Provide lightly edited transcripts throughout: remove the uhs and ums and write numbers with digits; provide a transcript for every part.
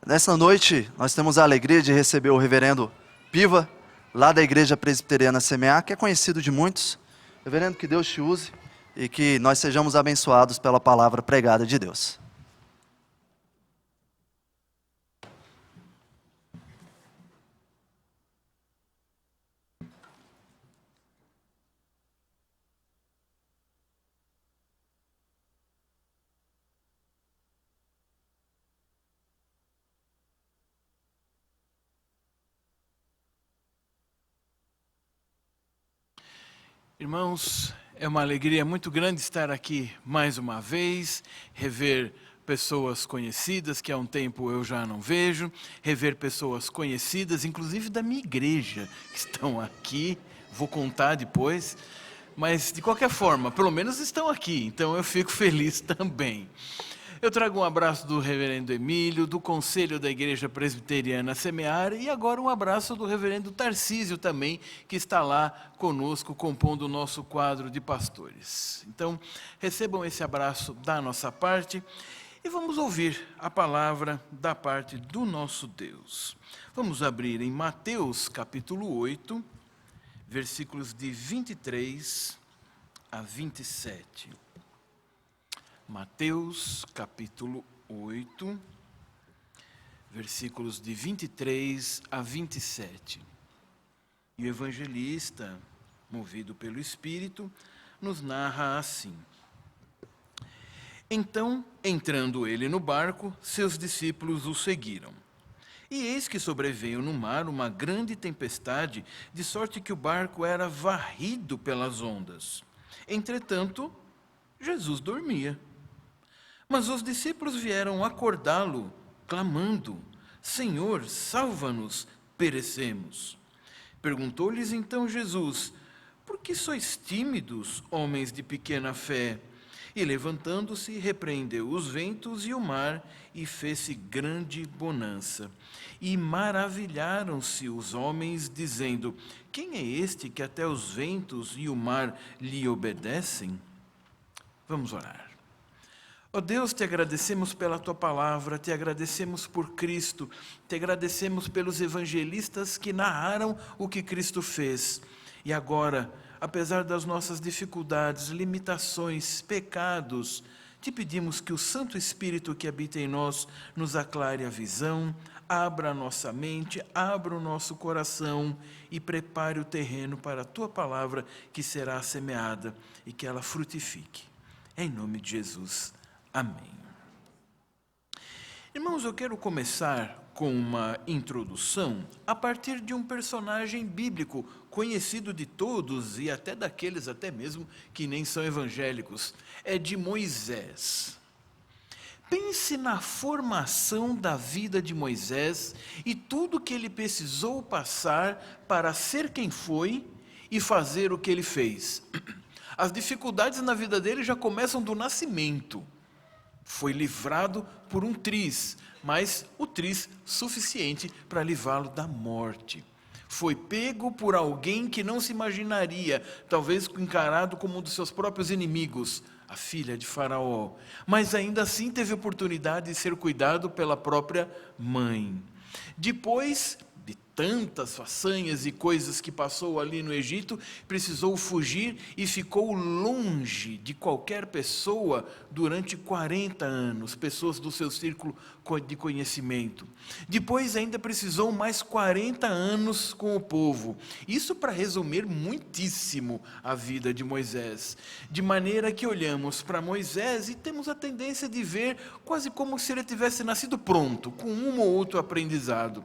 Nessa noite, nós temos a alegria de receber o reverendo Piva, lá da Igreja Presbiteriana Semear, que é conhecido de muitos. Reverendo, que Deus te use e que nós sejamos abençoados pela palavra pregada de Deus. Irmãos, é uma alegria muito grande estar aqui mais uma vez, rever pessoas conhecidas que há um tempo eu já não vejo, rever pessoas conhecidas, inclusive da minha igreja, que estão aqui, vou contar depois, mas de qualquer forma, pelo menos estão aqui, então eu fico feliz também. Eu trago um abraço do reverendo Emílio, do Conselho da Igreja Presbiteriana Semear, e agora um abraço do reverendo Tarcísio também, que está lá conosco, compondo o nosso quadro de pastores. Então, recebam esse abraço da nossa parte e vamos ouvir a palavra da parte do nosso Deus. Vamos abrir em Mateus capítulo 8, versículos de 23 a 27. Mateus, capítulo 8, versículos de 23 a 27. E o evangelista, movido pelo Espírito, nos narra assim. Então, entrando ele no barco, seus discípulos o seguiram. E eis que sobreveio no mar uma grande tempestade, de sorte que o barco era varrido pelas ondas. Entretanto, Jesus dormia. Mas os discípulos vieram acordá-lo, clamando: Senhor, salva-nos, perecemos. Perguntou-lhes então Jesus: Por que sois tímidos, homens de pequena fé? E levantando-se, repreendeu os ventos e o mar, e fez-se grande bonança. E maravilharam-se os homens, dizendo: Quem é este que até os ventos e o mar lhe obedecem? Vamos orar. Ó Deus, te agradecemos pela Tua palavra, te agradecemos por Cristo, te agradecemos pelos evangelistas que narraram o que Cristo fez. E agora, apesar das nossas dificuldades, limitações, pecados, te pedimos que o Santo Espírito que habita em nós nos aclare a visão, abra a nossa mente, abra o nosso coração e prepare o terreno para a Tua palavra que será semeada e que ela frutifique. Em nome de Jesus. Amém. Irmãos, eu quero começar com uma introdução a partir de um personagem bíblico conhecido de todos e até daqueles até mesmo que nem são evangélicos. É de Moisés. Pense na formação da vida de Moisés e tudo que ele precisou passar para ser quem foi e fazer o que ele fez. As dificuldades na vida dele já começam do nascimento. Foi livrado por um triz, mas o triz suficiente para livrá-lo da morte. Foi pego por alguém que não se imaginaria, talvez encarado como um dos seus próprios inimigos, a filha de Faraó. Mas ainda assim teve oportunidade de ser cuidado pela própria mãe. Depois de tantas façanhas e coisas que passou ali no Egito, precisou fugir e ficou longe de qualquer pessoa durante 40 anos, pessoas do seu círculo de conhecimento. Depois ainda precisou mais 40 anos com o povo. Isso para resumir muitíssimo a vida de Moisés. De maneira que olhamos para Moisés e temos a tendência de ver quase como se ele tivesse nascido pronto, com um ou outro aprendizado.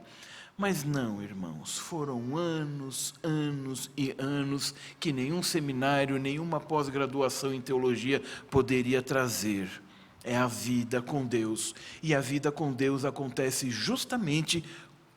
Mas não, irmãos, foram anos, anos e anos que nenhum seminário, nenhuma pós-graduação em teologia poderia trazer. É a vida com Deus. E a vida com Deus acontece justamente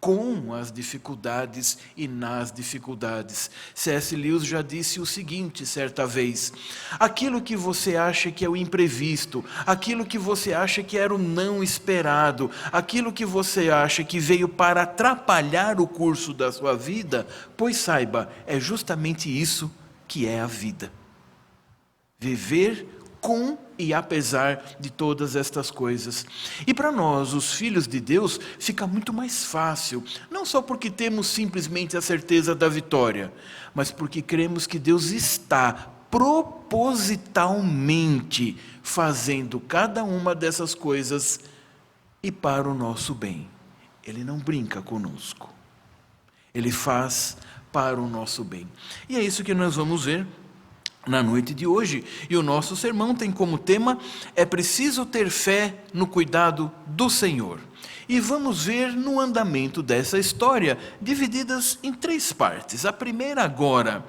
com as dificuldades e nas dificuldades. C.S. Lewis já disse o seguinte certa vez: aquilo que você acha que é o imprevisto, aquilo que você acha que era o não esperado, aquilo que você acha que veio para atrapalhar o curso da sua vida, pois saiba, é justamente isso que é a vida. Viver com e apesar de todas estas coisas. E para nós, os filhos de Deus, fica muito mais fácil, não só porque temos simplesmente a certeza da vitória, mas porque cremos que Deus está propositalmente fazendo cada uma dessas coisas e para o nosso bem. Ele não brinca conosco. Ele faz para o nosso bem. E é isso que nós vamos ver na noite de hoje. E o nosso sermão tem como tema: é preciso ter fé no cuidado do Senhor. E vamos ver no andamento dessa história, divididas em 3 partes. A primeira agora: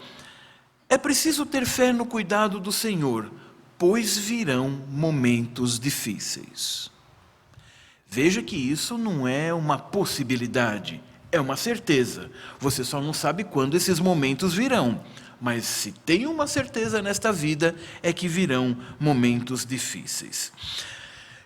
é preciso ter fé no cuidado do Senhor, pois virão momentos difíceis. Veja que isso não é uma possibilidade, é uma certeza. Você só não sabe quando esses momentos virão. Mas se tem uma certeza nesta vida, é que virão momentos difíceis.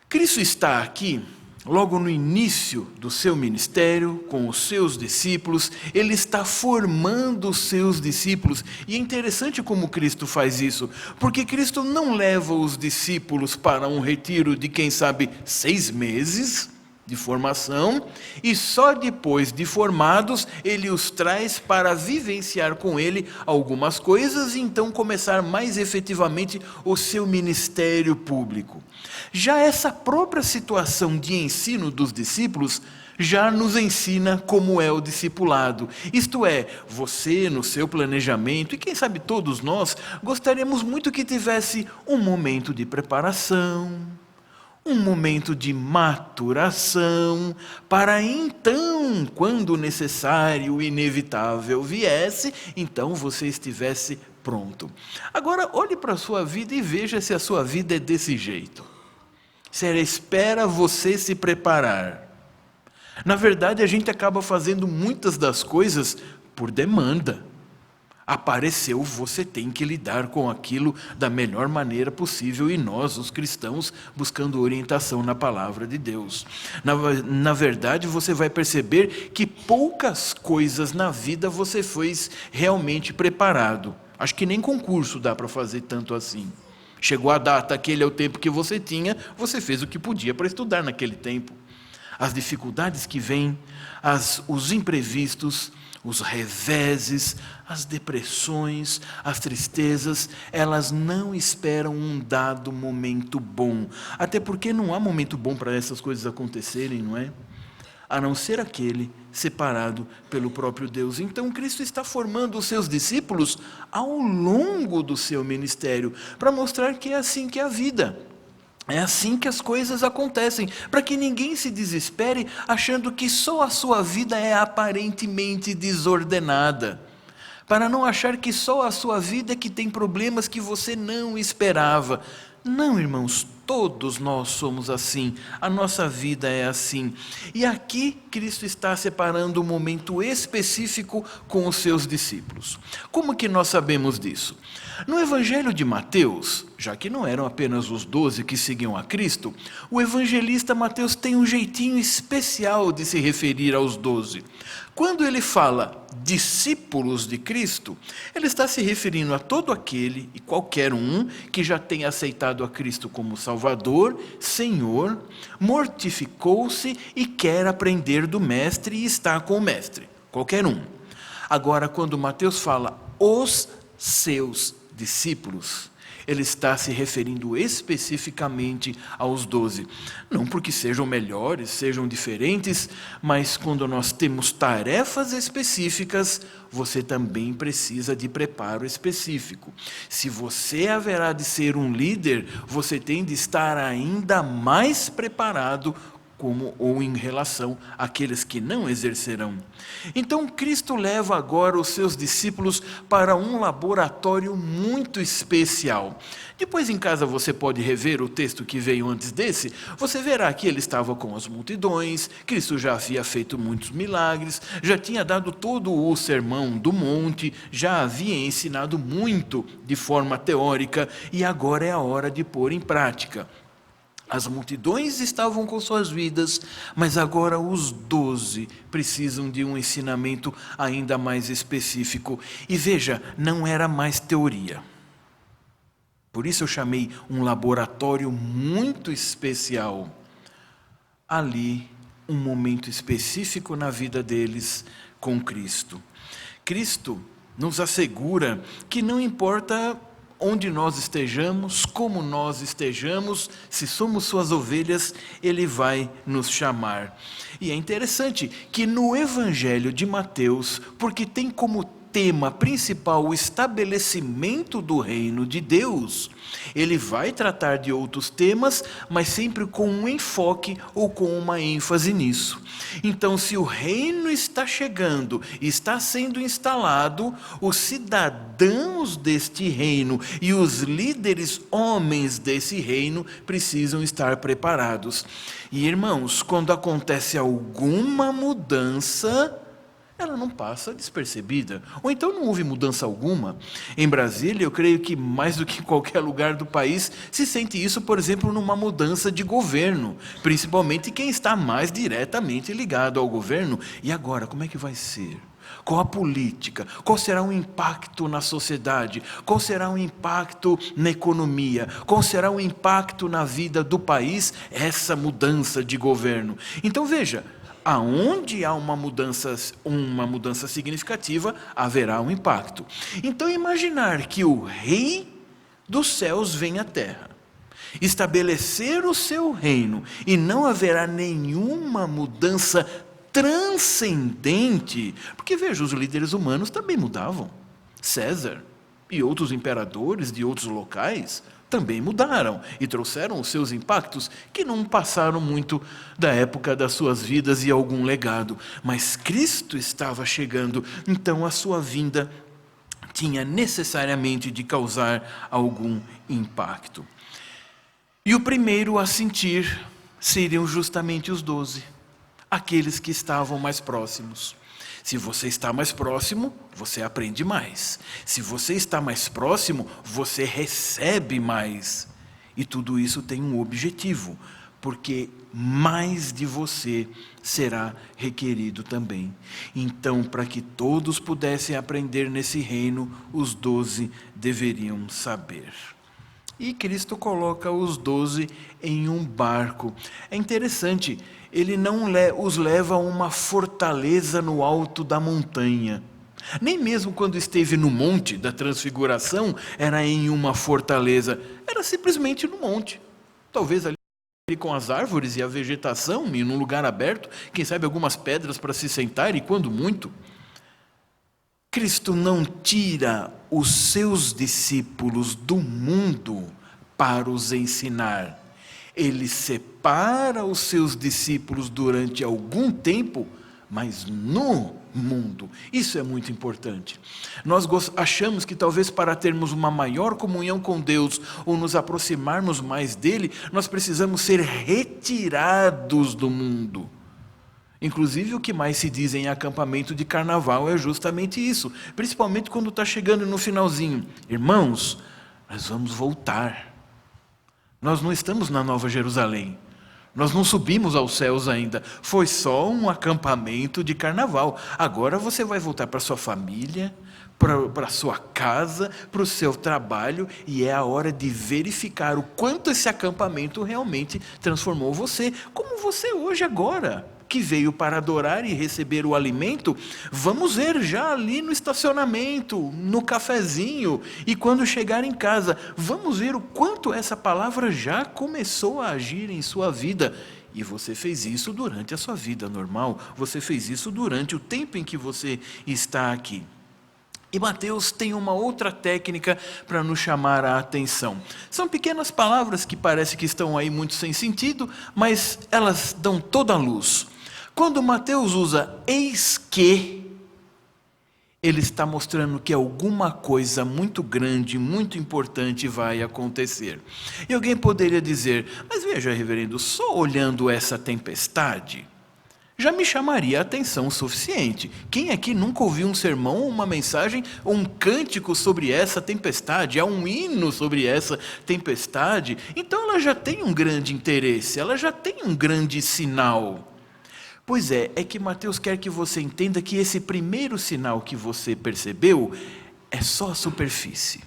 Cristo está aqui, logo no início do seu ministério, com os seus discípulos. Ele está formando os seus discípulos. E é interessante como Cristo faz isso, porque Cristo não leva os discípulos para um retiro de, quem sabe, 6 meses de formação, e só depois de formados, ele os traz para vivenciar com ele algumas coisas e então começar mais efetivamente o seu ministério público. Já essa própria situação de ensino dos discípulos já nos ensina como é o discipulado. Isto é, você no seu planejamento, e quem sabe todos nós, gostaríamos muito que tivesse um momento de preparação, um momento de maturação, para então, quando necessário e inevitável viesse, então você estivesse pronto. Agora, olhe para a sua vida e veja se a sua vida é desse jeito. Se ela espera você se preparar. Na verdade, a gente acaba fazendo muitas das coisas por demanda. Apareceu, você tem que lidar com aquilo da melhor maneira possível, e nós, os cristãos, buscando orientação na palavra de Deus. Na verdade, você vai perceber que poucas coisas na vida você foi realmente preparado. Acho que nem concurso dá para fazer tanto assim. Chegou a data, aquele é o tempo que você tinha, você fez o que podia para estudar naquele tempo. As dificuldades que vêm, os imprevistos, os reveses, as depressões, as tristezas, elas não esperam um dado momento bom. Até porque não há momento bom para essas coisas acontecerem, não é? A não ser aquele separado pelo próprio Deus. Então, Cristo está formando os seus discípulos ao longo do seu ministério, para mostrar que é assim que é a vida. É assim que as coisas acontecem, para que ninguém se desespere achando que só a sua vida é aparentemente desordenada, para não achar que só a sua vida é que tem problemas que você não esperava. Não, irmãos, todos nós somos assim, a nossa vida é assim. E aqui Cristo está separando um momento específico com os seus discípulos. Como que nós sabemos disso? No Evangelho de Mateus, já que não eram apenas os 12 que seguiam a Cristo, o evangelista Mateus tem um jeitinho especial de se referir aos 12. Quando ele fala discípulos de Cristo, ele está se referindo a todo aquele e qualquer um que já tenha aceitado a Cristo como Salvador, Senhor, mortificou-se e quer aprender do Mestre e está com o Mestre. Qualquer um. Agora, quando Mateus fala os seus discípulos, ele está se referindo especificamente aos 12. Não porque sejam melhores, sejam diferentes, mas quando nós temos tarefas específicas, você também precisa de preparo específico. Se você haverá de ser um líder, você tem de estar ainda mais preparado ou em relação àqueles que não exercerão. Então, Cristo leva agora os seus discípulos para um laboratório muito especial. Depois em casa você pode rever o texto que veio antes desse, você verá que ele estava com as multidões, Cristo já havia feito muitos milagres, já tinha dado todo o sermão do monte, já havia ensinado muito de forma teórica, e agora é a hora de pôr em prática. As multidões estavam com suas vidas, mas agora os 12 precisam de um ensinamento ainda mais específico. E veja, não era mais teoria. Por isso eu chamei um laboratório muito especial. Ali, um momento específico na vida deles com Cristo. Cristo nos assegura que não importa onde nós estejamos, como nós estejamos, se somos suas ovelhas, Ele vai nos chamar. E é interessante que no Evangelho de Mateus, porque tem como tema principal o estabelecimento do reino de Deus, ele vai tratar de outros temas, mas sempre com um enfoque ou com uma ênfase nisso. Então, se o reino está chegando, está sendo instalado, os cidadãos deste reino e os líderes homens desse reino precisam estar preparados. E irmãos, quando acontece alguma mudança, ela não passa despercebida, ou então não houve mudança alguma. Em Brasília, eu creio que mais do que em qualquer lugar do país, se sente isso, por exemplo, numa mudança de governo, principalmente quem está mais diretamente ligado ao governo. E agora, como é que vai ser? Qual a política? Qual será o impacto na sociedade? Qual será o impacto na economia? Qual será o impacto na vida do país? Essa mudança de governo. Então veja, aonde há uma mudança significativa, haverá um impacto. Então imaginar que o Rei dos céus vem à terra, estabelecer o seu reino, e não haverá nenhuma mudança transcendente, porque veja, os líderes humanos também mudavam. César e outros imperadores de outros locais também mudaram e trouxeram os seus impactos, que não passaram muito da época das suas vidas e algum legado. Mas Cristo estava chegando, então a sua vinda tinha necessariamente de causar algum impacto. E o primeiro a sentir seriam justamente os 12, aqueles que estavam mais próximos. Se você está mais próximo, você aprende mais. Se você está mais próximo, você recebe mais. E tudo isso tem um objetivo, porque mais de você será requerido também. Então, para que todos pudessem aprender nesse reino, os 12 deveriam saber. E Cristo coloca os 12 em um barco. É interessante, ele não os leva a uma fortaleza no alto da montanha. Nem mesmo quando esteve no monte da transfiguração, era em uma fortaleza. Era simplesmente no monte. Talvez ali com as árvores e a vegetação, e num lugar aberto, quem sabe algumas pedras para se sentar, e quando muito. Cristo não tira os seus discípulos do mundo para os ensinar. Ele separa os seus discípulos durante algum tempo, mas no mundo. Isso é muito importante. Nós achamos que talvez para termos uma maior comunhão com Deus ou nos aproximarmos mais dele, nós precisamos ser retirados do mundo. Inclusive, o que mais se diz em acampamento de carnaval é justamente isso, principalmente quando está chegando no finalzinho. Irmãos, nós vamos voltar. Nós não estamos na Nova Jerusalém. Nós não subimos aos céus ainda. Foi só um acampamento de carnaval. Agora você vai voltar para sua família, para a sua casa, para o seu trabalho, e é a hora de verificar o quanto esse acampamento realmente transformou você, como você hoje agora, que veio para adorar e receber o alimento. Vamos ver já ali no estacionamento, no cafezinho, e quando chegar em casa, vamos ver o quanto essa palavra já começou a agir em sua vida. E você fez isso durante a sua vida normal, você fez isso durante o tempo em que você está aqui. E Mateus tem uma outra técnica para nos chamar a atenção. São pequenas palavras que parece que estão aí muito sem sentido, mas elas dão toda a luz. Quando Mateus usa eis que, ele está mostrando que alguma coisa muito grande, muito importante vai acontecer. E alguém poderia dizer, mas veja, reverendo, só olhando essa tempestade, já me chamaria a atenção o suficiente. Quem aqui nunca ouviu um sermão, uma mensagem, ou um cântico sobre essa tempestade, há um hino sobre essa tempestade? Então ela já tem um grande interesse, ela já tem um grande sinal. Pois é que Mateus quer que você entenda que esse primeiro sinal que você percebeu é só a superfície.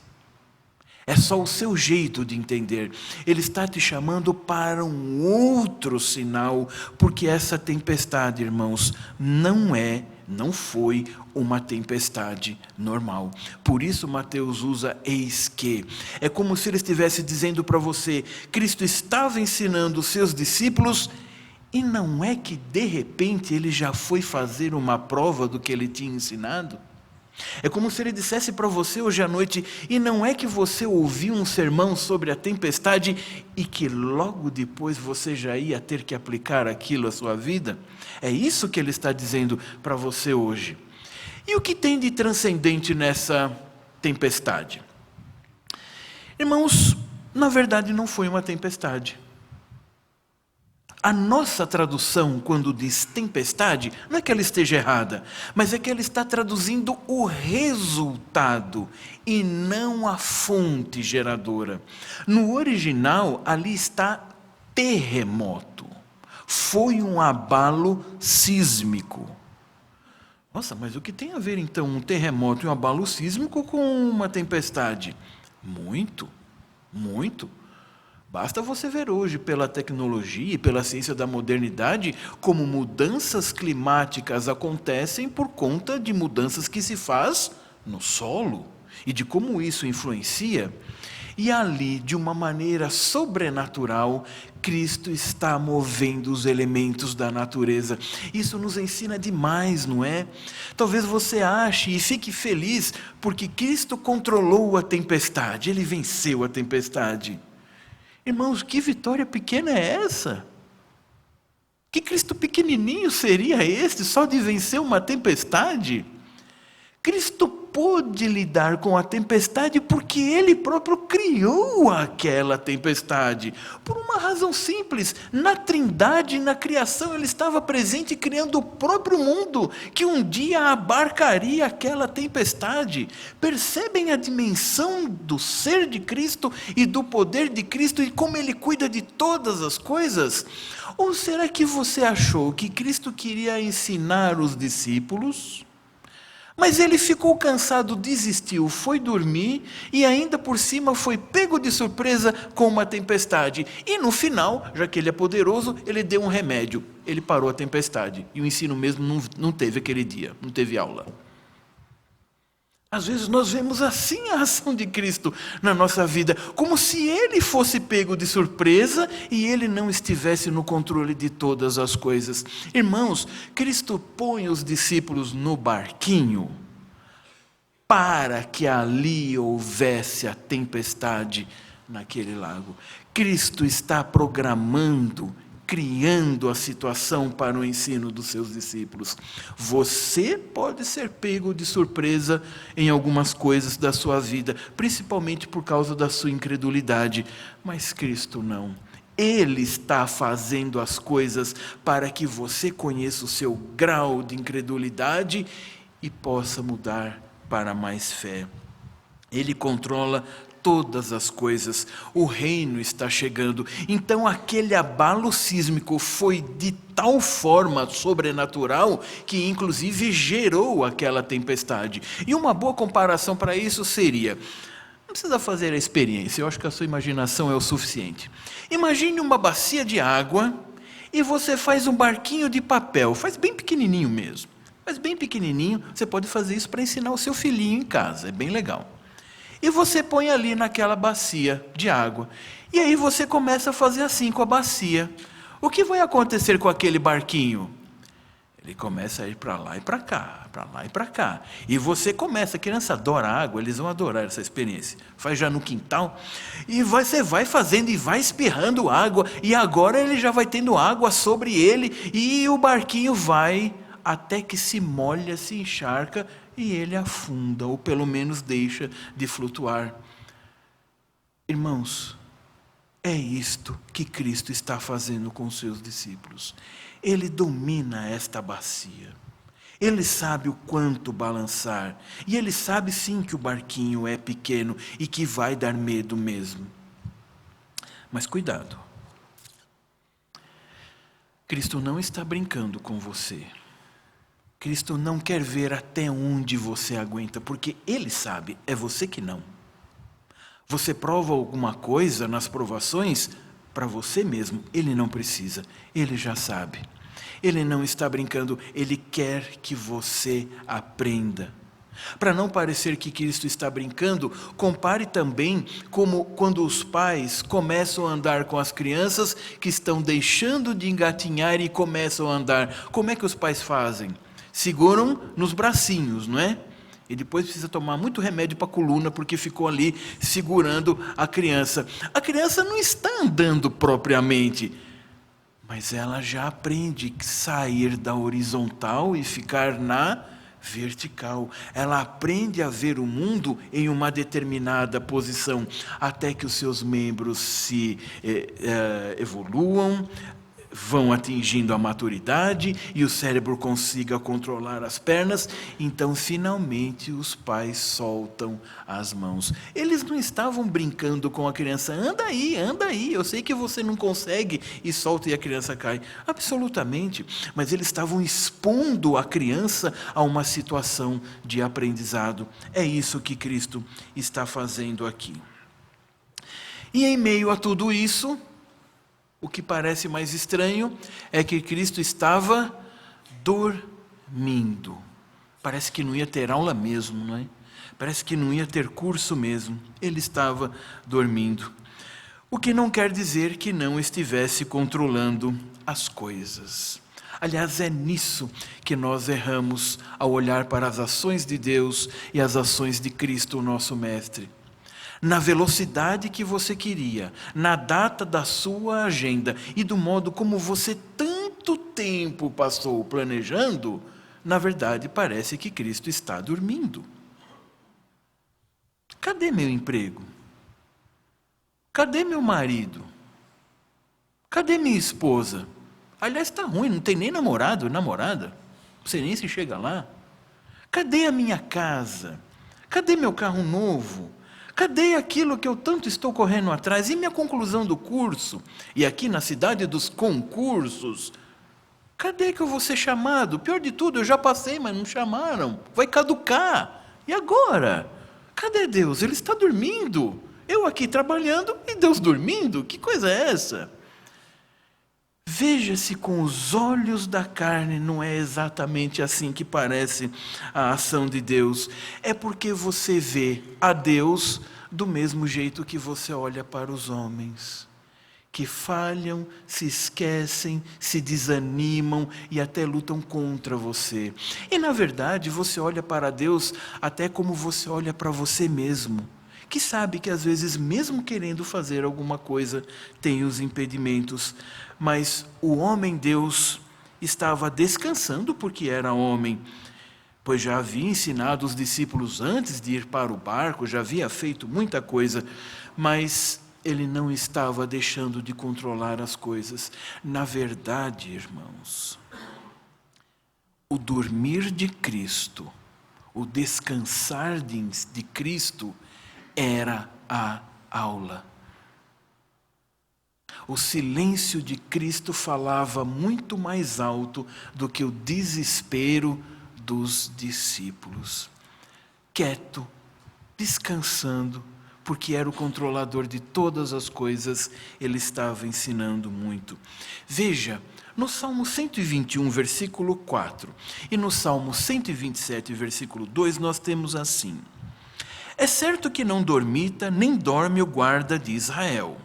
É só o seu jeito de entender. Ele está te chamando para um outro sinal, porque essa tempestade, irmãos, não foi uma tempestade normal. Por isso Mateus usa eis que. É como se ele estivesse dizendo para você, Cristo estava ensinando os seus discípulos, e não é que de repente ele já foi fazer uma prova do que ele tinha ensinado? É como se ele dissesse para você hoje à noite, e não é que você ouviu um sermão sobre a tempestade e que logo depois você já ia ter que aplicar aquilo à sua vida? É isso que ele está dizendo para você hoje. E o que tem de transcendente nessa tempestade? Irmãos, na verdade não foi uma tempestade. A nossa tradução, quando diz tempestade, não é que ela esteja errada, mas é que ela está traduzindo o resultado e não a fonte geradora. No original, ali está terremoto. Foi um abalo sísmico. Nossa, mas o que tem a ver então um terremoto e um abalo sísmico com uma tempestade? Muito, muito. Basta você ver hoje, pela tecnologia e pela ciência da modernidade, como mudanças climáticas acontecem por conta de mudanças que se faz no solo e de como isso influencia. E ali, de uma maneira sobrenatural, Cristo está movendo os elementos da natureza. Isso nos ensina demais, não é? Talvez você ache e fique feliz porque Cristo controlou a tempestade, Ele venceu a tempestade. Irmãos, que vitória pequena é essa? Que Cristo pequenininho seria este só de vencer uma tempestade? Cristo pôde lidar com a tempestade porque Ele próprio criou aquela tempestade. Por uma razão simples, na Trindade, na criação, Ele estava presente criando o próprio mundo, que um dia abarcaria aquela tempestade. Percebem a dimensão do ser de Cristo e do poder de Cristo e como Ele cuida de todas as coisas? Ou será que você achou que Cristo queria ensinar os discípulos? Mas ele ficou cansado, desistiu, foi dormir e ainda por cima foi pego de surpresa com uma tempestade. E no final, já que ele é poderoso, ele deu um remédio. Ele parou a tempestade. E o ensino mesmo não teve aquele dia, não teve aula. Às vezes nós vemos assim a ação de Cristo na nossa vida, como se Ele fosse pego de surpresa e Ele não estivesse no controle de todas as coisas. Irmãos, Cristo põe os discípulos no barquinho para que ali houvesse a tempestade naquele lago. Cristo está programando, criando a situação para o ensino dos seus discípulos. Você pode ser pego de surpresa em algumas coisas da sua vida, principalmente por causa da sua incredulidade, mas Cristo não. Ele está fazendo as coisas para que você conheça o seu grau de incredulidade e possa mudar para mais fé. Ele controla todas as coisas, o reino está chegando. Então aquele abalo sísmico foi de tal forma sobrenatural que inclusive gerou aquela tempestade. E uma boa comparação para isso seria, não precisa fazer a experiência, eu acho que a sua imaginação é o suficiente. Imagine uma bacia de água e você faz um barquinho de papel, faz bem pequenininho mesmo. Mas bem pequenininho, você pode fazer isso para ensinar o seu filhinho em casa, é bem legal. E você põe ali naquela bacia de água. E aí você começa a fazer assim com a bacia. O que vai acontecer com aquele barquinho? Ele começa a ir para lá e para cá, para lá e para cá. E você começa, a criança adora água, eles vão adorar essa experiência. Faz já no quintal. E você vai fazendo e vai espirrando água. E agora ele já vai tendo água sobre ele. E o barquinho vai até que se molha, se encharca e ele afunda, ou pelo menos deixa de flutuar. Irmãos, é isto que Cristo está fazendo com os seus discípulos. Ele domina esta bacia. Ele sabe o quanto balançar. E ele sabe sim que o barquinho é pequeno e que vai dar medo mesmo. Mas cuidado. Cristo não está brincando com você. Cristo não quer ver até onde você aguenta, porque Ele sabe, é você que não. Você prova alguma coisa nas provações para você mesmo. Ele não precisa, ele já sabe. Ele não está brincando, ele quer que você aprenda. Para não parecer que Cristo está brincando, compare também como quando os pais começam a andar com as crianças que estão deixando de engatinhar e começam a andar. Como é que os pais fazem? Seguram nos bracinhos, não é? E depois precisa tomar muito remédio para a coluna porque ficou ali segurando a criança. A criança não está andando propriamente, mas ela já aprende a sair da horizontal e ficar na vertical. Ela aprende a ver o mundo em uma determinada posição, até que os seus membros se evoluam, vão atingindo a maturidade e o cérebro consiga controlar as pernas. Então, finalmente, os pais soltam as mãos. Eles não estavam brincando com a criança. Anda aí, eu sei que você não consegue, e solta e a criança cai. Absolutamente. Mas eles estavam expondo a criança a uma situação de aprendizado. É isso que Cristo está fazendo aqui. E em meio a tudo isso, o que parece mais estranho é que Cristo estava dormindo. Parece que não ia ter aula mesmo, não é? Parece que não ia ter curso mesmo. Ele estava dormindo. O que não quer dizer que não estivesse controlando as coisas. Aliás, é nisso que nós erramos ao olhar para as ações de Deus e as ações de Cristo, o nosso Mestre. Na velocidade que você queria, na data da sua agenda e do modo como você tanto tempo passou planejando, na verdade parece que Cristo está dormindo. Cadê meu emprego? Cadê meu marido? Cadê minha esposa? Aliás, está ruim, não tem nem namorado, namorada. Não sei nem se chega lá. Cadê a minha casa? Cadê meu carro novo? Cadê aquilo que eu tanto estou correndo atrás? E minha conclusão do curso? E aqui na cidade dos concursos, cadê que eu vou ser chamado? Pior de tudo, eu já passei, mas não chamaram. Vai caducar. E agora? Cadê Deus? Ele está dormindo. Eu aqui trabalhando e Deus dormindo? Que coisa é essa? Veja-se com os olhos da carne, não é exatamente assim que parece a ação de Deus. É porque você vê a Deus do mesmo jeito que você olha para os homens, que falham, se esquecem, se desanimam e até lutam contra você. E na verdade você olha para Deus até como você olha para você mesmo, que sabe que às vezes, mesmo querendo fazer alguma coisa, tem os impedimentos. Mas o homem-Deus estava descansando porque era homem, pois já havia ensinado os discípulos antes de ir para o barco, já havia feito muita coisa, mas ele não estava deixando de controlar as coisas. Na verdade, irmãos, o dormir de Cristo, o descansar de Cristo, era a aula. O silêncio de Cristo falava muito mais alto do que o desespero dos discípulos. Quieto, descansando, porque era o controlador de todas as coisas, ele estava ensinando muito. Veja, no Salmo 121, versículo 4, e no Salmo 127, versículo 2, nós temos assim: é certo que não dormita, nem dorme o guarda de Israel.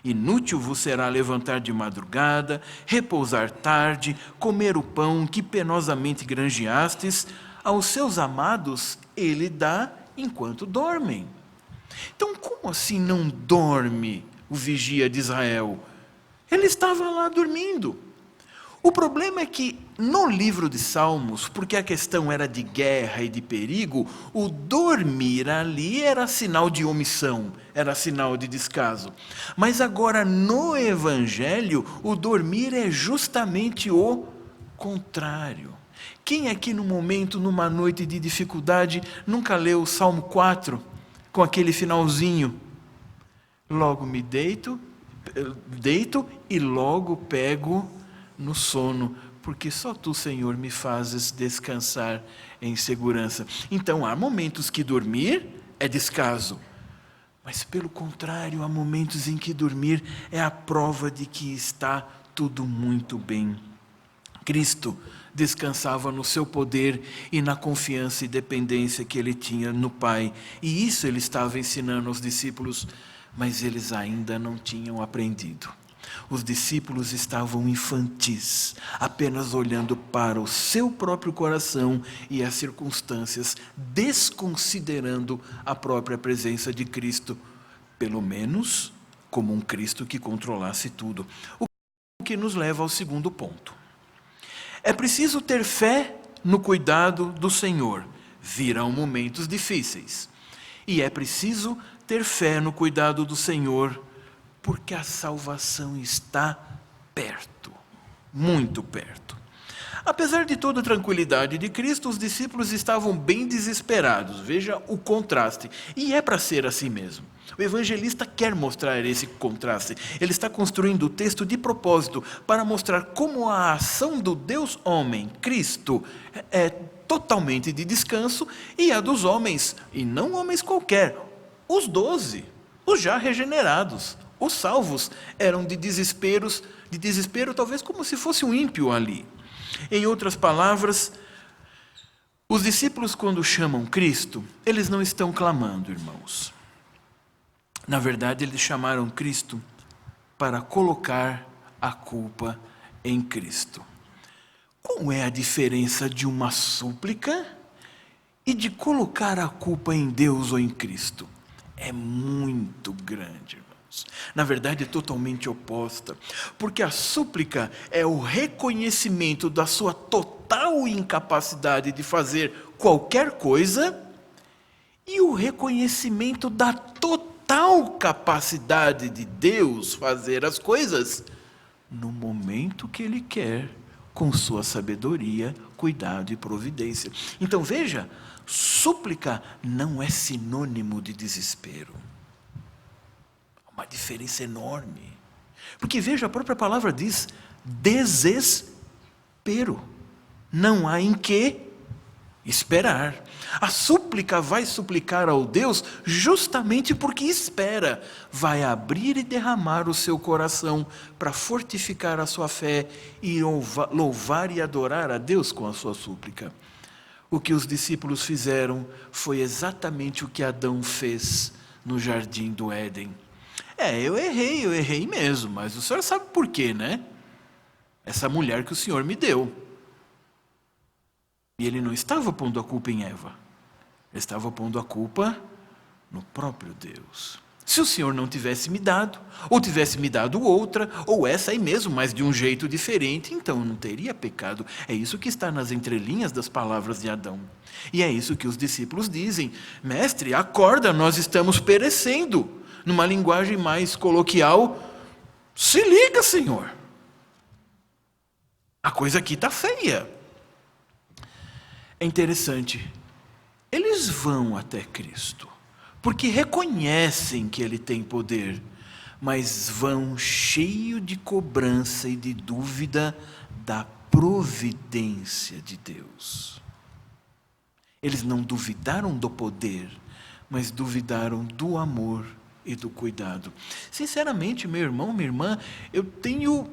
Inútil vos será levantar de madrugada, repousar tarde, comer o pão que penosamente granjeastes, aos seus amados ele dá enquanto dormem. Então, como assim não dorme o vigia de Israel? Ele estava lá dormindo. O problema é que no livro de Salmos, porque a questão era de guerra e de perigo, o dormir ali era sinal de omissão, era sinal de descaso. Mas agora no Evangelho, o dormir é justamente o contrário. Quem aqui no momento, numa noite de dificuldade, nunca leu o Salmo 4, com aquele finalzinho? Logo me deito e logo pego no sono, porque só tu, Senhor, me fazes descansar em segurança. Então, há momentos que dormir é descaso, Mas, pelo contrário, há momentos em que dormir é a prova de que está tudo muito bem. Cristo descansava no seu poder e na confiança e dependência que ele tinha no Pai. E isso ele estava ensinando aos discípulos, mas eles ainda não tinham aprendido. Os discípulos estavam infantis, apenas olhando para o seu próprio coração e as circunstâncias, desconsiderando a própria presença de Cristo, pelo menos como um Cristo que controlasse tudo. O que nos leva ao segundo ponto. É preciso ter fé no cuidado do Senhor. Virão momentos difíceis. E é preciso ter fé no cuidado do Senhor, porque a salvação está perto, muito perto. Apesar de toda a tranquilidade de Cristo, os discípulos estavam bem desesperados. Veja o contraste. E é para ser assim mesmo. O evangelista quer mostrar esse contraste. Ele está construindo o texto de propósito para mostrar como a ação do Deus homem, Cristo, é totalmente de descanso, e a dos homens, e não homens qualquer, os 12, os já regenerados. Os salvos eram de desespero talvez como se fosse um ímpio ali. Em outras palavras, os discípulos, quando chamam Cristo, eles não estão clamando, irmãos. Na verdade, eles chamaram Cristo para colocar a culpa em Cristo. Qual é a diferença de uma súplica e de colocar a culpa em Deus ou em Cristo? É muito grande, irmãos. Na verdade, é totalmente oposta, porque a súplica é o reconhecimento da sua total incapacidade de fazer qualquer coisa e o reconhecimento da total capacidade de Deus fazer as coisas no momento que Ele quer, com sua sabedoria, cuidado e providência. Então veja, súplica não é sinônimo de desespero. Uma diferença enorme. Porque veja, a própria palavra diz desespero. Não há em que esperar. A súplica vai suplicar ao Deus justamente porque espera. Vai abrir e derramar o seu coração para fortificar a sua fé e louvar e adorar a Deus com a sua súplica. O que os discípulos fizeram foi exatamente o que Adão fez no jardim do Éden. Eu errei mesmo, mas o senhor sabe por quê, né? Essa mulher que o senhor me deu. E ele não estava pondo a culpa em Eva. Ele estava pondo a culpa no próprio Deus. Se o senhor não tivesse me dado, ou tivesse me dado outra, ou essa aí mesmo, mas de um jeito diferente, então eu não teria pecado. É isso que está nas entrelinhas das palavras de Adão. E é isso que os discípulos dizem. Mestre, acorda, nós estamos perecendo. Numa linguagem mais coloquial, se liga, Senhor. A coisa aqui está feia. É interessante. Eles vão até Cristo, porque reconhecem que Ele tem poder, mas vão cheio de cobrança e de dúvida da providência de Deus. Eles não duvidaram do poder, mas duvidaram do amor e do cuidado. Sinceramente, meu irmão, minha irmã, eu tenho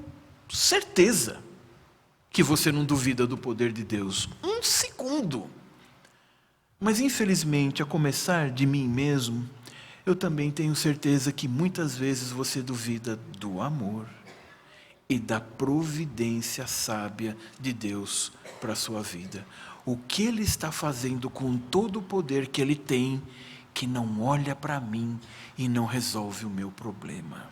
certeza que você não duvida do poder de Deus. Um segundo. Mas, infelizmente, a começar de mim mesmo, eu também tenho certeza que muitas vezes você duvida do amor e da providência sábia de Deus para a sua vida. O que Ele está fazendo com todo o poder que Ele tem, que não olha para mim e não resolve o meu problema.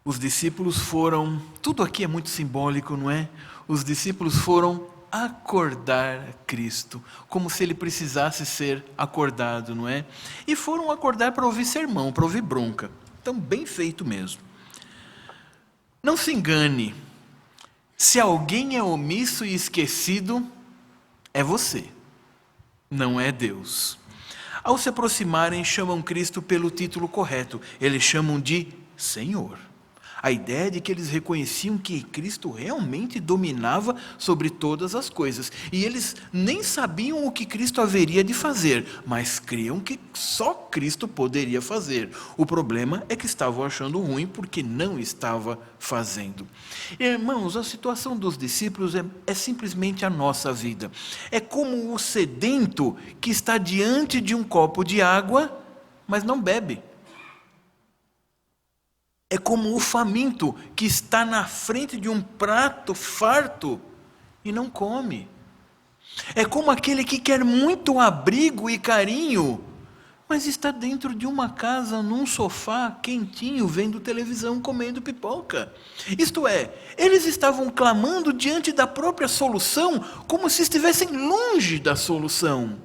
Os discípulos foram, tudo aqui é muito simbólico, não é? Os discípulos foram acordar Cristo, como se Ele precisasse ser acordado, não é? E foram acordar para ouvir sermão, para ouvir bronca. Então, bem feito mesmo. Não se engane, se alguém é omisso e esquecido, é você, não é Deus. Ao se aproximarem, chamam Cristo pelo título correto. Eles chamam de Senhor. A ideia de que eles reconheciam que Cristo realmente dominava sobre todas as coisas. E eles nem sabiam o que Cristo haveria de fazer, mas criam que só Cristo poderia fazer. O problema é que estavam achando ruim porque não estava fazendo. Irmãos, a situação dos discípulos é simplesmente a nossa vida. É como o sedento que está diante de um copo de água, mas não bebe. É como o faminto que está na frente de um prato farto e não come. É como aquele que quer muito abrigo e carinho, mas está dentro de uma casa, num sofá, quentinho, vendo televisão, comendo pipoca. Isto é, eles estavam clamando diante da própria solução, como se estivessem longe da solução.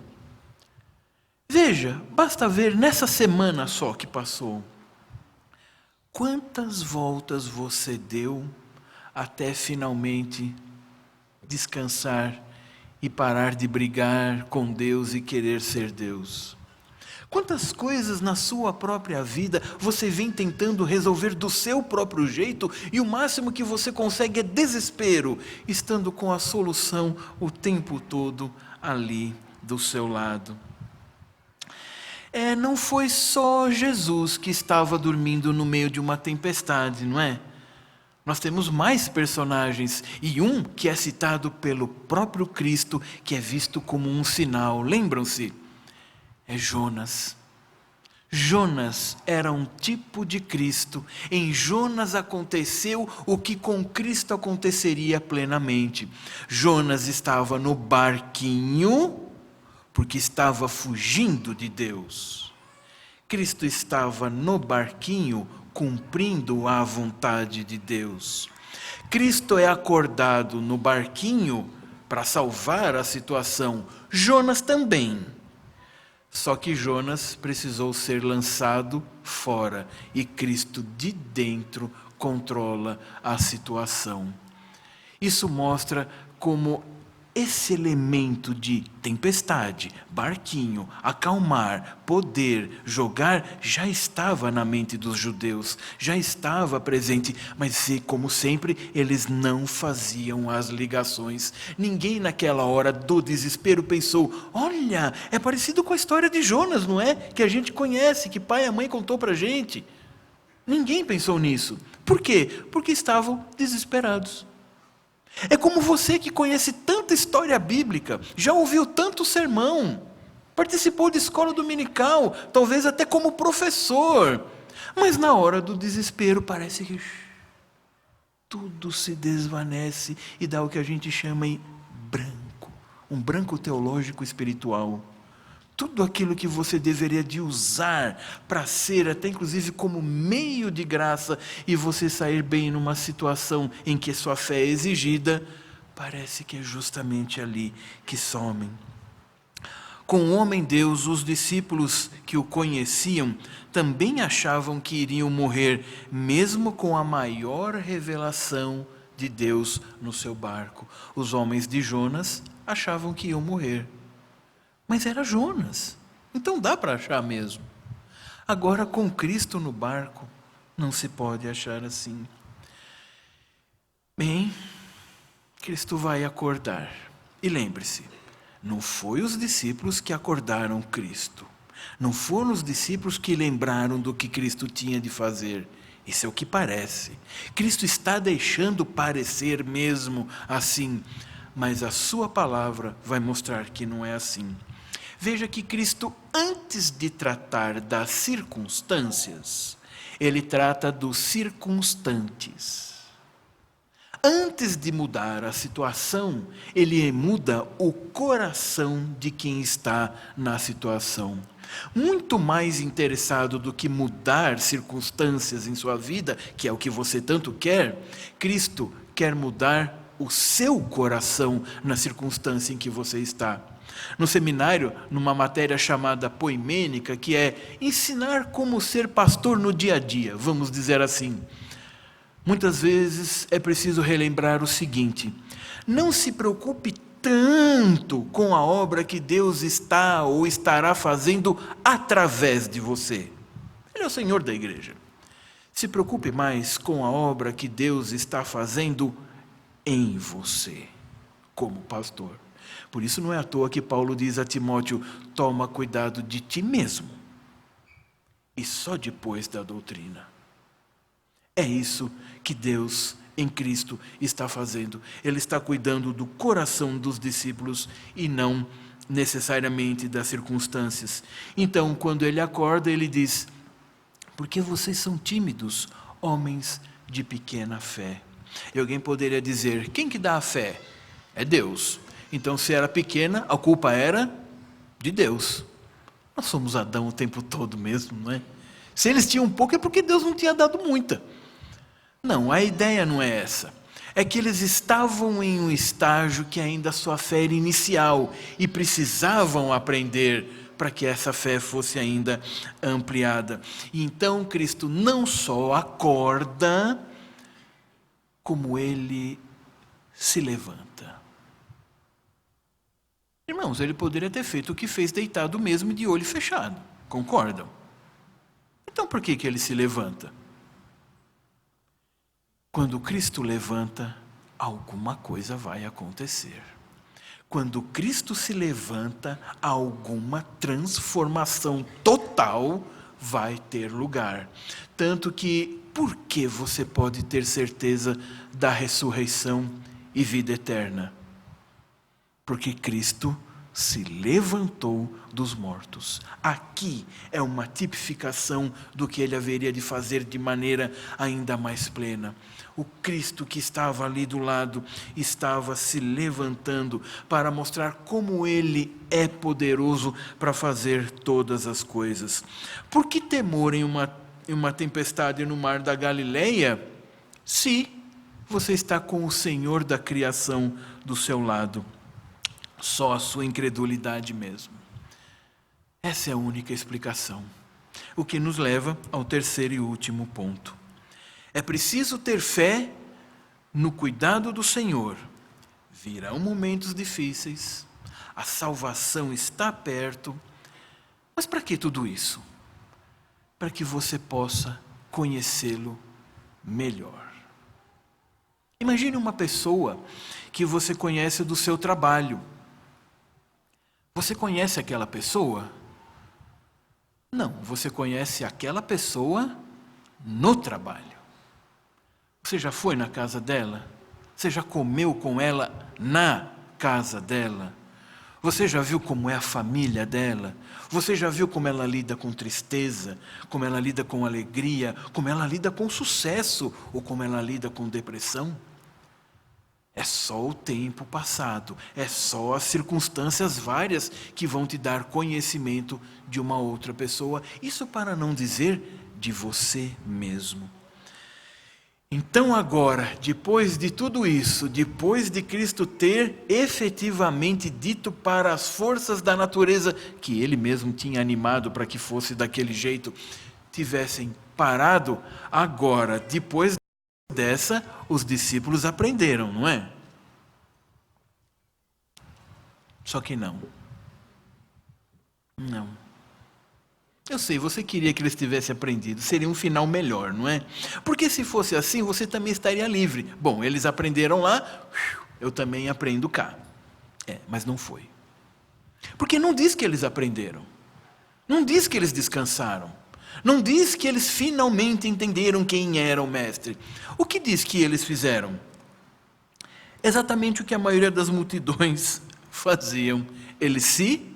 Veja, basta ver nessa semana só que passou. Quantas voltas você deu até finalmente descansar e parar de brigar com Deus e querer ser Deus? Quantas coisas na sua própria vida você vem tentando resolver do seu próprio jeito e o máximo que você consegue é desespero, estando com a solução o tempo todo ali do seu lado? Não foi só Jesus que estava dormindo no meio de uma tempestade, não é? Nós temos mais personagens, e um que é citado pelo próprio Cristo, que é visto como um sinal. Lembram-se? É Jonas. Jonas era um tipo de Cristo. Em Jonas aconteceu o que com Cristo aconteceria plenamente. Jonas estava no barquinho, porque estava fugindo de Deus. Cristo estava no barquinho, cumprindo a vontade de Deus. Cristo é acordado no barquinho para salvar a situação. Jonas também. Só que Jonas precisou ser lançado fora e Cristo de dentro controla a situação. Isso mostra como esse elemento de tempestade, barquinho, acalmar, poder, jogar, já estava na mente dos judeus, já estava presente, mas como sempre, eles não faziam as ligações. Ninguém naquela hora do desespero pensou, olha, é parecido com a história de Jonas, não é? Que a gente conhece, que pai e a mãe contou para a gente. Ninguém pensou nisso. Por quê? Porque estavam desesperados. É como você que conhece tanta história bíblica, já ouviu tanto sermão, participou de escola dominical, talvez até como professor, mas na hora do desespero parece que tudo se desvanece e dá o que a gente chama em branco, um branco teológico espiritual. Tudo aquilo que você deveria de usar para ser, até inclusive como meio de graça, e você sair bem numa situação em que sua fé é exigida, parece que é justamente ali que somem. Com o homem-Deus, os discípulos que o conheciam também achavam que iriam morrer, mesmo com a maior revelação de Deus no seu barco. Os homens de Jonas achavam que iam morrer. Mas era Jonas, então dá para achar mesmo. Agora, com Cristo no barco, não se pode achar assim. Bem, Cristo vai acordar. E lembre-se, não foi os discípulos que acordaram Cristo. Não foram os discípulos que lembraram do que Cristo tinha de fazer. Isso é o que parece. Cristo está deixando parecer mesmo assim, mas a sua palavra vai mostrar que não é assim. Veja que Cristo, antes de tratar das circunstâncias, ele trata dos circunstantes. Antes de mudar a situação, ele muda o coração de quem está na situação. Muito mais interessado do que mudar circunstâncias em sua vida, que é o que você tanto quer, Cristo quer mudar o seu coração na circunstância em que você está. No seminário, numa matéria chamada poimênica, que é ensinar como ser pastor no dia a dia, vamos dizer assim. Muitas vezes é preciso relembrar o seguinte: não se preocupe tanto com a obra que Deus está ou estará fazendo através de você. Ele é o Senhor da igreja. Se preocupe mais com a obra que Deus está fazendo em você, como pastor. Por isso não é à toa que Paulo diz a Timóteo: toma cuidado de ti mesmo, e só depois da doutrina. É isso que Deus em Cristo está fazendo. Ele está cuidando do coração dos discípulos e não necessariamente das circunstâncias. Então, quando ele acorda, ele diz: porque vocês são tímidos, homens de pequena fé. E alguém poderia dizer: quem que dá a fé? É Deus. Então, se era pequena, a culpa era de Deus. Nós somos Adão o tempo todo mesmo, não é? Se eles tinham pouco, é porque Deus não tinha dado muita. Não, a ideia não é essa. É que eles estavam em um estágio que ainda a sua fé era inicial e precisavam aprender para que essa fé fosse ainda ampliada. E então Cristo não só acorda, como ele se levanta. Irmãos, ele poderia ter feito o que fez deitado mesmo e de olho fechado, concordam? Então por que ele se levanta? Quando Cristo levanta, alguma coisa vai acontecer. Quando Cristo se levanta, alguma transformação total vai ter lugar. Tanto que, por que você pode ter certeza da ressurreição e vida eterna? Porque Cristo se levantou dos mortos. Aqui é uma tipificação do que ele haveria de fazer de maneira ainda mais plena. O Cristo que estava ali do lado estava se levantando para mostrar como ele é poderoso para fazer todas as coisas. Por que temor em uma tempestade no mar da Galileia, se você está com o Senhor da criação do seu lado? Só a sua incredulidade mesmo. Essa é a única explicação. O que nos leva ao terceiro e último ponto. É preciso ter fé no cuidado do Senhor. Virão momentos difíceis, a salvação está perto, mas para que tudo isso? Para que você possa conhecê-lo melhor. Imagine uma pessoa que você conhece do seu trabalho. Você conhece aquela pessoa? Não, você conhece aquela pessoa no trabalho. Você já foi na casa dela? Você já comeu com ela na casa dela? Você já viu como é a família dela? Você já viu como ela lida com tristeza? Como ela lida com alegria? Como ela lida com sucesso? Ou como ela lida com depressão? É só o tempo passado, é só as circunstâncias várias que vão te dar conhecimento de uma outra pessoa. Isso para não dizer de você mesmo. Então agora, depois de tudo isso, depois de Cristo ter efetivamente dito para as forças da natureza, que Ele mesmo tinha animado para que fosse daquele jeito, tivessem parado, agora, depois dessa, os discípulos aprenderam, não é? Só que não. Não. Eu sei, você queria que eles tivessem aprendido. Seria um final melhor, não é? Porque se fosse assim, você também estaria livre. Bom, eles aprenderam lá, eu também aprendo cá. Mas não foi. Porque não diz que eles aprenderam. Não diz que eles descansaram. Não diz que eles finalmente entenderam quem era o mestre. O que diz que eles fizeram? Exatamente o que a maioria das multidões faziam. Eles se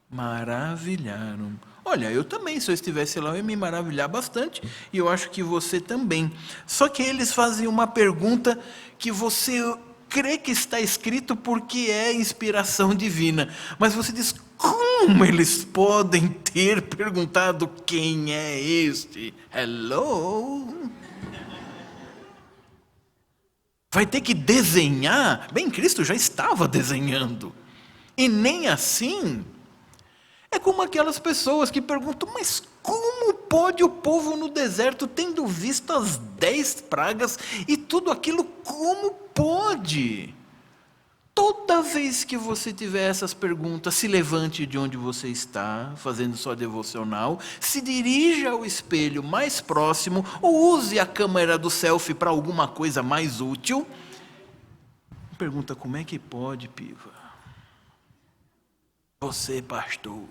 maravilharam. Olha, eu também, se eu estivesse lá, eu ia me maravilhar bastante, e eu acho que você também. Só que eles fazem uma pergunta que você crê que está escrito porque é inspiração divina. Mas você diz: como eles podem ter perguntado quem é este? Hello? Vai ter que desenhar? Bem, Cristo já estava desenhando. E nem assim. É como aquelas pessoas que perguntam: mas como pode o povo no deserto, tendo visto as 10 pragas e tudo aquilo, como pode? Toda vez que você tiver essas perguntas, se levante de onde você está, fazendo sua devocional, se dirija ao espelho mais próximo, ou use a câmera do selfie para alguma coisa mais útil. Pergunta: como é que pode, Piva? Você, pastor.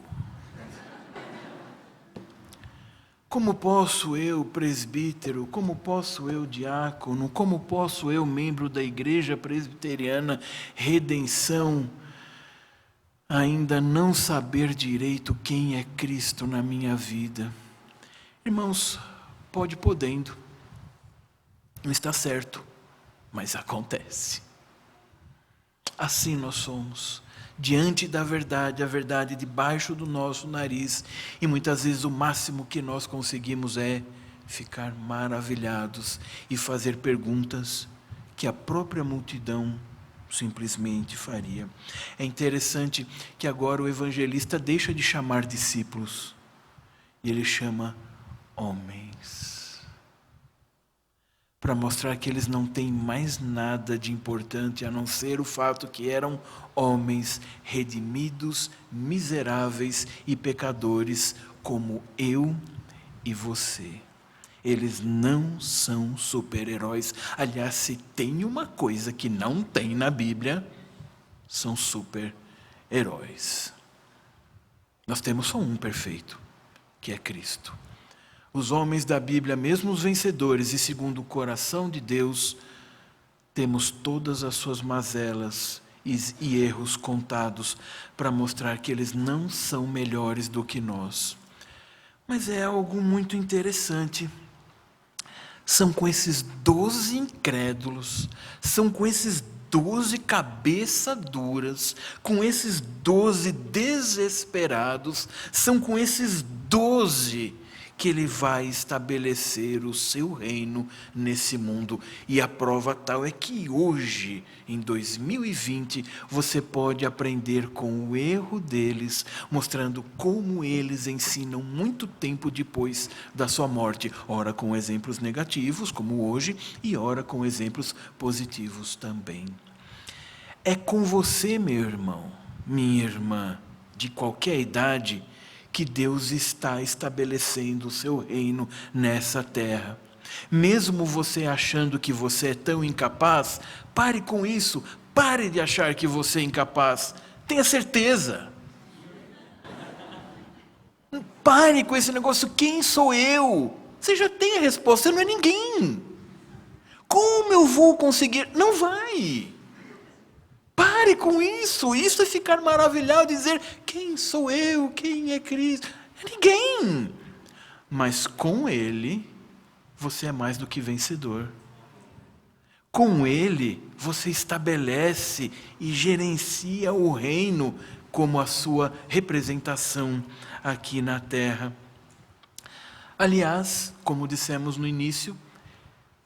Como posso eu, presbítero, como posso eu, diácono, como posso eu, membro da Igreja Presbiteriana Redenção, ainda não saber direito quem é Cristo na minha vida? Irmãos, pode podendo, não está certo, mas acontece. Assim nós somos. Diante da verdade, a verdade debaixo do nosso nariz, e muitas vezes o máximo que nós conseguimos é ficar maravilhados e fazer perguntas que a própria multidão simplesmente faria. É interessante que agora o evangelista deixa de chamar discípulos e ele chama homens, para mostrar que eles não têm mais nada de importante a não ser o fato que eram homens redimidos, miseráveis e pecadores como eu e você. Eles não são super-heróis. Aliás, se tem uma coisa que não tem na Bíblia, são super-heróis. Nós temos só um perfeito, que é Cristo. Os homens da Bíblia, mesmo os vencedores e segundo o coração de Deus, temos todas as suas mazelas e erros contados para mostrar que eles não são melhores do que nós. Mas é algo muito interessante. São com esses 12 incrédulos, são com esses 12 cabeça duras, com esses 12 desesperados, são com esses 12 que ele vai estabelecer o seu reino nesse mundo. E a prova tal é que hoje, em 2020, você pode aprender com o erro deles, mostrando como eles ensinam muito tempo depois da sua morte, ora com exemplos negativos, como hoje, e ora com exemplos positivos também. É com você, meu irmão, minha irmã, de qualquer idade, que Deus está estabelecendo o seu reino nessa terra. Mesmo você achando que você é tão incapaz, pare com isso, pare de achar que você é incapaz, tenha certeza. Pare com esse negócio, quem sou eu? Você já tem a resposta, você não é ninguém. Como eu vou conseguir? Não vai. Pare com isso, isso é ficar maravilhado e dizer, quem sou eu, quem é Cristo? É ninguém. Mas com Ele, você é mais do que vencedor. Com Ele, você estabelece e gerencia o reino como a sua representação aqui na terra. Aliás, como dissemos no início,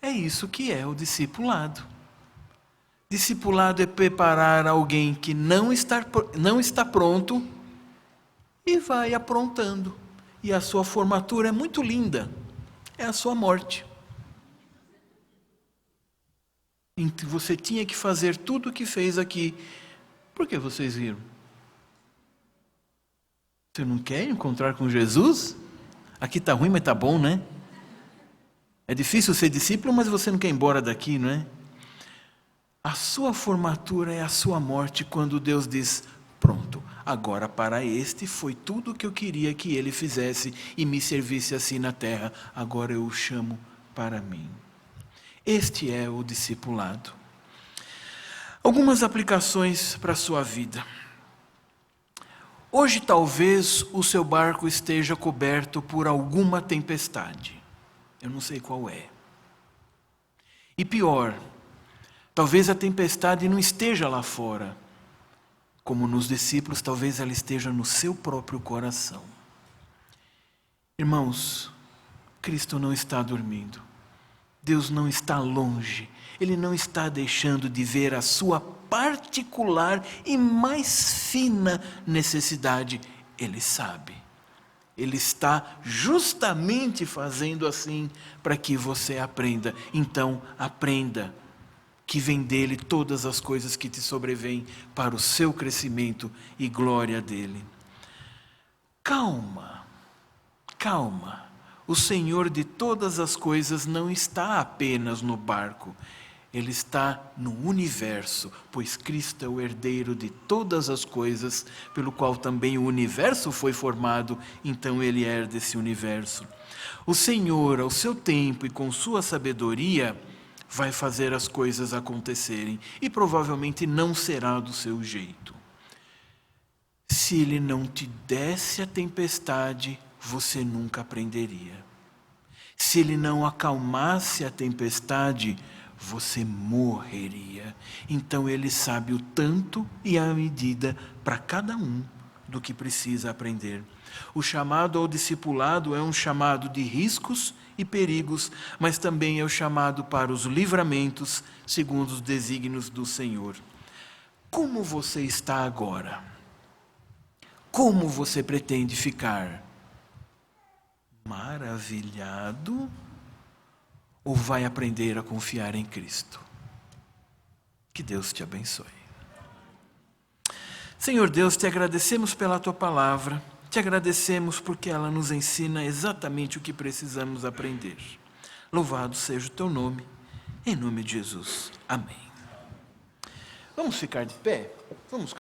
é isso que é o discipulado. Discipulado é preparar alguém que não está pronto e vai aprontando. E a sua formatura é muito linda, é a sua morte. Você tinha que fazer tudo o que fez aqui. Por que vocês viram? Você não quer encontrar com Jesus? Aqui está ruim, mas está bom, né? É difícil ser discípulo, mas você não quer ir embora daqui, não é? A sua formatura é a sua morte quando Deus diz, pronto, agora para este foi tudo o que eu queria que ele fizesse e me servisse assim na terra, agora eu o chamo para mim. Este é o discipulado. Algumas aplicações para a sua vida. Hoje talvez o seu barco esteja coberto por alguma tempestade. Eu não sei qual é. E pior, talvez a tempestade não esteja lá fora. Como nos discípulos, talvez ela esteja no seu próprio coração. Irmãos, Cristo não está dormindo. Deus não está longe. Ele não está deixando de ver a sua particular e mais fina necessidade. Ele sabe. Ele está justamente fazendo assim para que você aprenda. Então, aprenda. que vem dele todas as coisas que te sobrevêm para o seu crescimento e glória dele. Calma, calma. O Senhor de todas as coisas não está apenas no barco. Ele está no universo, pois Cristo é o herdeiro de todas as coisas, pelo qual também o universo foi formado, então ele herda esse universo. O Senhor, ao seu tempo e com sua sabedoria, vai fazer as coisas acontecerem, e provavelmente não será do seu jeito. Se ele não te desse a tempestade, você nunca aprenderia. Se ele não acalmasse a tempestade, você morreria. Então ele sabe o tanto e a medida para cada um do que precisa aprender. O chamado ao discipulado é um chamado de riscos e perigos, mas também é o chamado para os livramentos, segundo os desígnios do Senhor. Como você está agora? Como você pretende ficar? Maravilhado? Ou vai aprender a confiar em Cristo? Que Deus te abençoe. Senhor Deus, te agradecemos pela tua palavra, te agradecemos porque ela nos ensina exatamente o que precisamos aprender. Louvado seja o teu nome, em nome de Jesus. Amém. Vamos ficar de pé? Vamos